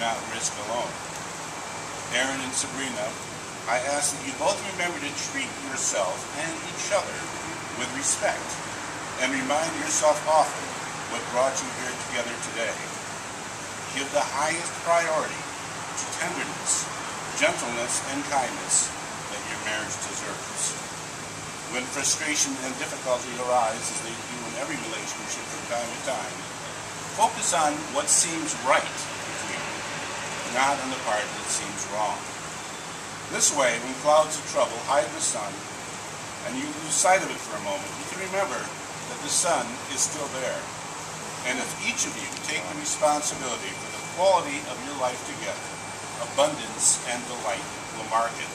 not risk alone. Aaron and Sabrina, I ask that you both remember to treat yourself and each other with respect, and remind yourself often what brought you here together today. Give the highest priority to tenderness, gentleness, and kindness that your marriage deserves. When frustration and difficulty arise, as they do in every relationship from time to time, focus on what seems right between you, not on the part that seems wrong. This way, when clouds of trouble hide the sun, and you lose sight of it for a moment, you can remember that the sun is still there. And if each of you take the responsibility for the quality of your life together, abundance and delight will mark it.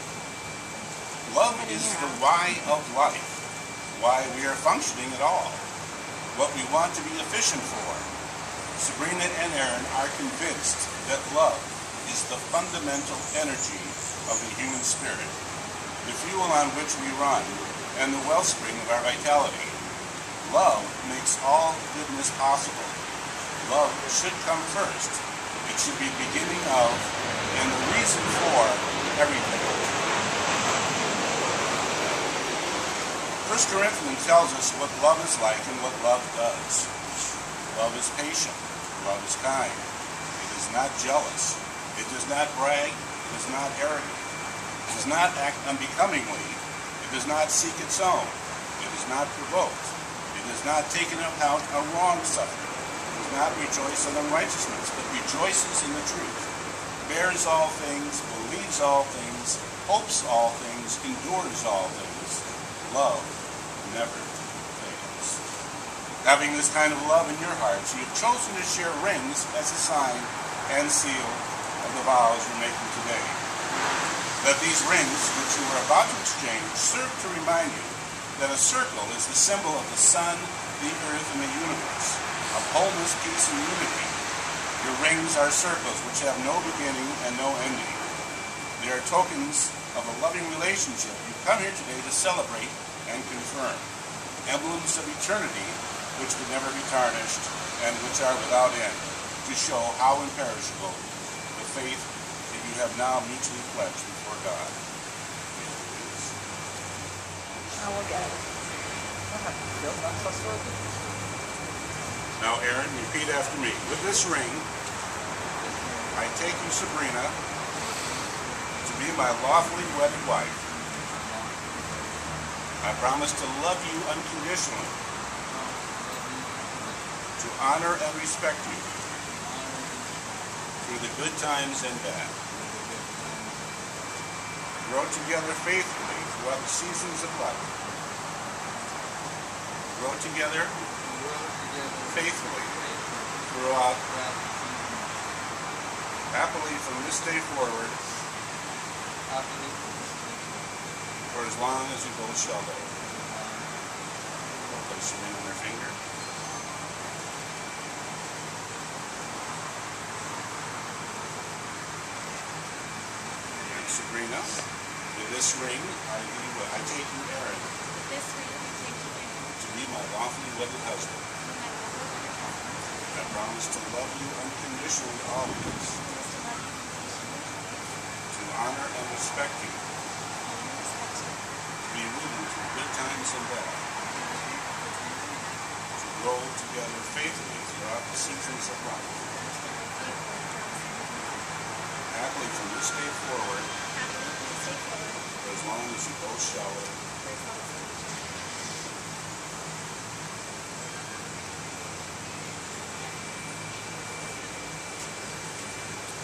Love is the why of life, why we are functioning at all, what we want to be efficient for. Sabrina and Aaron are convinced that love is the fundamental energy of the human spirit, the fuel on which we run, and the wellspring of our vitality. Love makes all goodness possible. Love should come first. It should be the beginning of and the reason for everything. 1 Corinthians tells us what love is like and what love does. Love is patient. Love is kind. It is not jealous. It does not brag. It is not arrogant. It does not act unbecomingly. It does not seek its own. It is not provoked. It does not take into account a wrong suffered. It does not rejoice in unrighteousness, but rejoices in the truth. Bears all things, believes all things, hopes all things, endures all things. Love never fails. Having this kind of love in your hearts, you have chosen to share rings as a sign and seal of the vows you're making today. Let these rings, which you are about to exchange, serve to remind you that a circle is the symbol of the sun, the earth, and the universe, of wholeness, peace, and unity. Your rings are circles which have no beginning and no ending. They are tokens of a loving relationship you come here today to celebrate and confirm. Emblems of eternity which could never be tarnished and which are without end, to show how imperishable the faith that you have now mutually pledged before God is. I will get it. Now, Aaron, repeat after me. With this ring, I take you, Sabrina, to be my lawfully wedded wife. I promise to love you unconditionally, to honor and respect you through the good times and bad, grow together faithfully throughout the seasons of life, grow together faithfully throughout, happily from this day forward, for as long as you both shall live. Place your ring on their finger. And Sabrina, with this ring, I take you, Aaron, to be my lawfully wedded husband. I promise to love you unconditionally always, to honor and respect you, to be with you through good times and bad, to grow together faithfully throughout the seasons of life, happily from this day forward, for as long as you both shall live.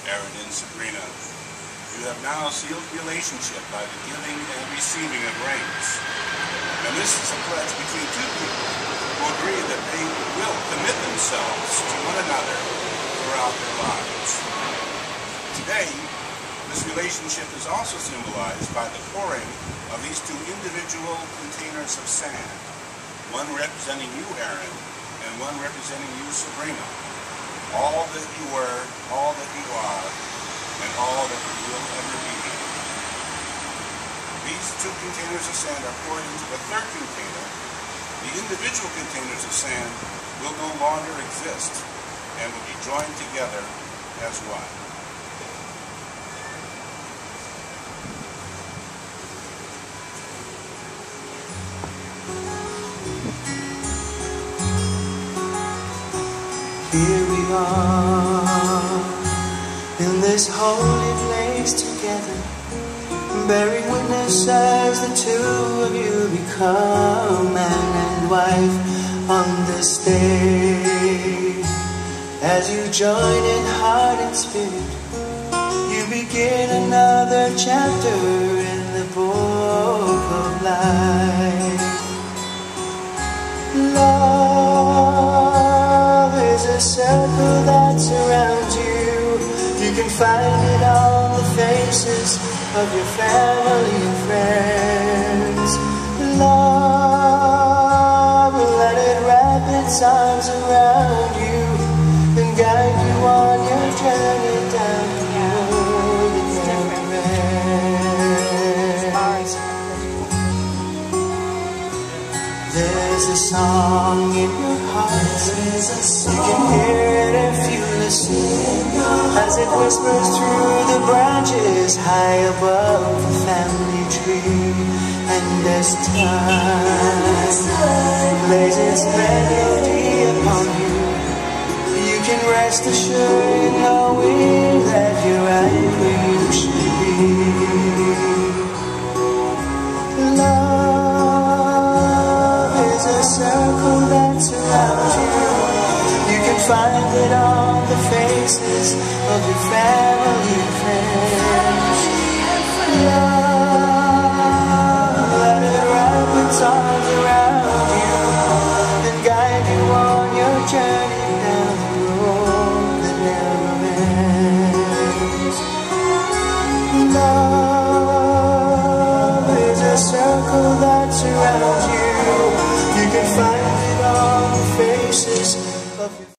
Aaron and Sabrina, you have now sealed the relationship by the giving and receiving of rings. And this is a pledge between two people who agree that they will commit themselves to one another throughout their lives. Today, this relationship is also symbolized by the pouring of these two individual containers of sand, one representing you, Aaron, and one representing you, Sabrina. All that you were, all that you are, and all that you will ever be. These two containers of sand are poured into the third container. The individual containers of sand will no longer exist and will be joined together as one. Here we are, in this holy place together, bearing witness as the two of you become man and wife on this day. As you join in heart and spirit, you begin another chapter in the book of life. Love is a circle that surrounds you. You can find it on the faces of your family and friends. Love will let it wrap its arms around you and guide you on your journey down the road that never ends. There's a song in your heart, you can hear it if you listen, as it whispers through the branches high above the family tree. And as time lays its melody upon you, you can rest assured knowing that you're right where you should be. Love is a circle that surrounds you. You can find it on the faces of your family and friends. Love, let it wrap its arms around you and guide you on your journey down the road that never ends. Love is a circle that surrounds you. You can find it on the faces of your